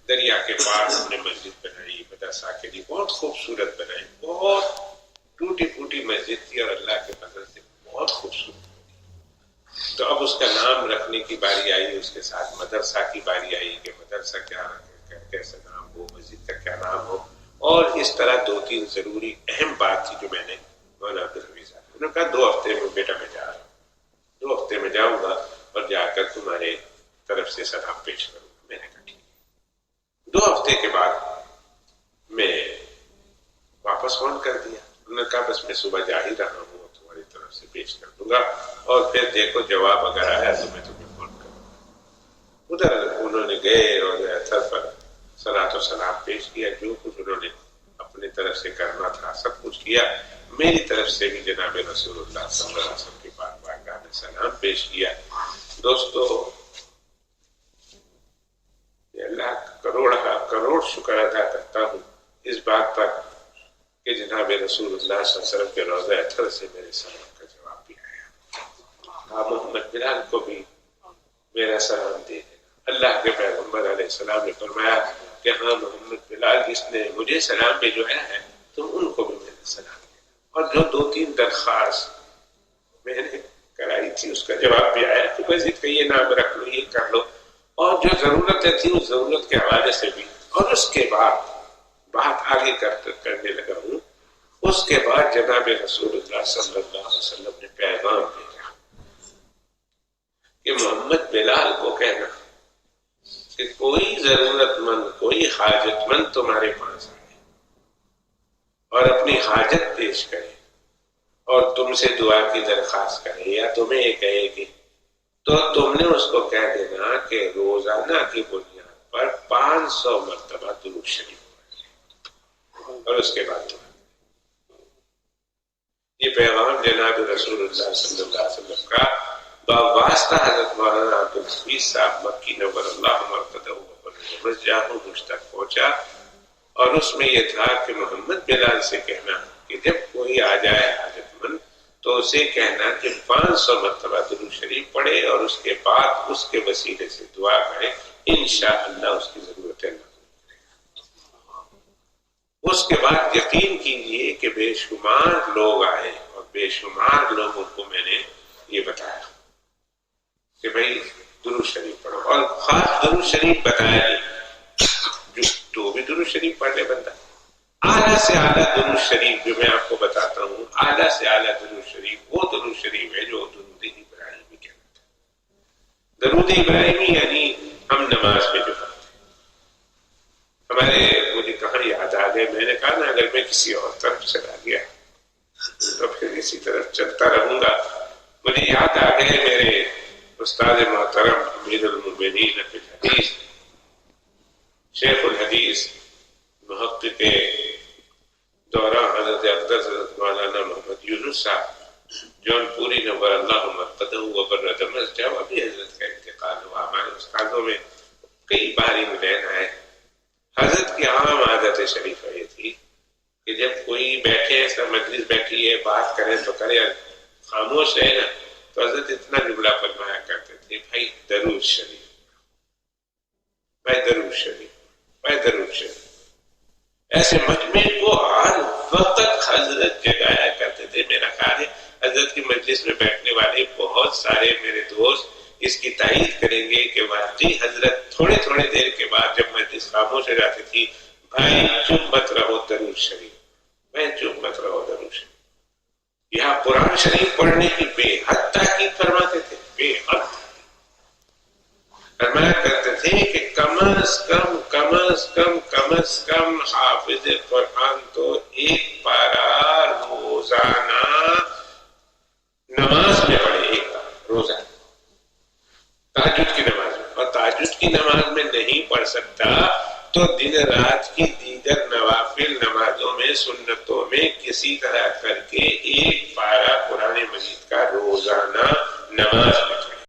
دریا کے پاس ہم نے مسجد بنائی، مدرسہ کے لیے بہت خوبصورت بنائی، بہت ٹوٹی پھوٹی مسجد تھی اور اللہ کے فضل سے بہت خوبصورت. تو اب اس کا نام رکھنے کی باری آئی، اس کے ساتھ مدرسہ کی باری آئی کہ مدرسہ کیا رکھے، کیسا نام ہو، مسجد کا کیا نام ہو. اور اس طرح دو تین ضروری اہم بات تھی جو میں نے مولانا عبدالحمید صاحب انہوں نے کہا 2 ہفتے میں بیٹا میں جا رہا ہوں، 2 ہفتے میں جاؤں گا اور جا کر تمہارے طرف سے سلام پیش کروں گا. میں نے کہا ٹھیک. 2 ہفتے کے بعد میں واپس فون کر دیا. انہوں نے کہا بس میں صبح جا ہی رہا ہوں، تمہاری طرف سے پیش کر دوں گا اور پھر دیکھو جواب اگر آیا تو میں تمہیں فون کروں گا. ادھر انہوں نے گئے اور اثر پر صلاۃ و سلام پیش کیا. جو کچھ انہوں نے اپنی طرف سے کرنا تھا سب کچھ کیا. میری طرف سے بھی جناب رسول اللہ صلی اللہ علیہ وسلم کی پاک بارگاہ میں سلام پیش کیا. دوستو اللہ کروڑ شکر ادا کرتا ہوں اس بات پر کہ جناب رسول اللہ صلی اللہ علیہ وسلم کے روضہ اطہر سے میرے سلام کا جواب بھی آیا. آپ محمد بلال کو بھی میرا سلام دے دینا. اللہ کے پیغمبر علیہ السلام نے فرمایا کہ ہاں محمد بلال جس نے مجھے سلام بھیجوایا ہے تو ان کو بھی میرا سلام دینا. اور جو 2-3 درخواست میں نے کرائی تھی اس کا جواب بھی آیا کہ مزید کا یہ نام رکھ لو، یہ کر لو. اور جو ضرورتیں تھیں اس ضرورت کے حوالے سے بھی. اور اس کے بعد بات آگے کرنے لگا ہوں. اس کے بعد جناب رسول اللہ صلی اللہ علیہ وسلم نے پیغام بھیجا کہ محمد بلال کو کہنا کہ کوئی ضرورت مند، کوئی حاجت مند تمہارے پاس آئے اور اپنی حاجت پیش کرے اور تم سے دعا کی درخواست کرے یا تمہیں یہ کہے گی تو تم نے اس کو کہہ دینا کہ روزانہ کی بنیاد پر 500 مرتبہ درود شریف پڑھے اور اس کے بعد دعا. یہ پیغام جناب رسول اللہ صلی اللہ علیہ وسلم کا بواسطہ حضرت مولانا عبدالحمید صاحب مکی نور اللہ مرقدہ مجھ تک پہنچا. اور اس میں یہ تھا کہ محمد بلال سے کہنا کہ جب کوئی آ جائے حاجت مند تو اسے کہنا کہ 500 مرتبہ درود شریف پڑھے اور اس کے بعد اس کے وسیلے سے دعا کرے، انشاءاللہ اس کی ضرورتیں نہ. اس کے بعد یقین کیجئے کہ بے شمار لوگ آئے اور بے شمار لوگوں کو میں نے یہ بتایا کہ بھائی درود شریف پڑھو. اور خاص درود شریف بتایا نہیں، جو بھی درود شریف پڑھ لے بندہ. اعلیٰ سے اعلیٰ درود شریف جو میں آپ کو بتاتا ہوں، اعلیٰ سے اعلیٰ درود شریف وہ درود شریف ہے جو درود ابراہیمی کہلاتا ہے. درود ابراہیمی یعنی ہم نماز میں جو پڑھتے ہیں. مجھے کہاں یاد آ گئے، میں نے کہا نا اگر میں کسی اور طرف چلا گیا تو پھر اسی طرف چلتا رہوں گا. مجھے یاد آ گئے میرے استاد محترم امیر المؤمنین فی الحدیث شیخ الحدیث محقق دورہ حضرت اقدس حضرت مولانا محمد یونس صاحب جون پوری نور اللہ مرقدہ وبرد مسجد. ابھی حضرت کا انتقال ہوا. ہمارے استادوں میں کئی باری ملین آئے. حضرت کی عام عادت شریفہ یہ تھی کہ جب کوئی بیٹھے ایسا مجلس بیٹھی ہے بات کریں تو کرے، خاموش رہے نا تو حضرت اتنا جملہ فرمایا کرتے تھے بھائی درود شریف، بھائی درود شریف، بھائی درود شریف. ایسے مجمع کو ہر وقت حضرت جگایا کرتے تھے. میرا خیال ہے حضرت کی مجلس میں بیٹھنے والے بہت سارے میرے دوست اس کی تائید کریں گے کہ واقعی حضرت تھوڑے تھوڑے دیر کے بعد جب مجلس خاموش ہو جاتی تھی، بھائی چپ مت رہو درود شریف، بھائی چپ مت رہو درود شریف. یہاں قرآن شریف پڑھنے کی بے حد تاکید فرماتے تھے، بے حد فرمایا کرتے تھے کہ کم از کم حافظ قرآن تو 1 پارہ روزانہ نماز میں پڑھے، 1 پارہ روزانہ تہجد کی نماز میں. اور تہجد کی نماز میں نہیں پڑھ سکتا تو دن رات کی دیگر نوافل نمازوں میں سنتوں میں کسی طرح کر کے 1 پارہ قرآن مجید کا روزانہ نماز میں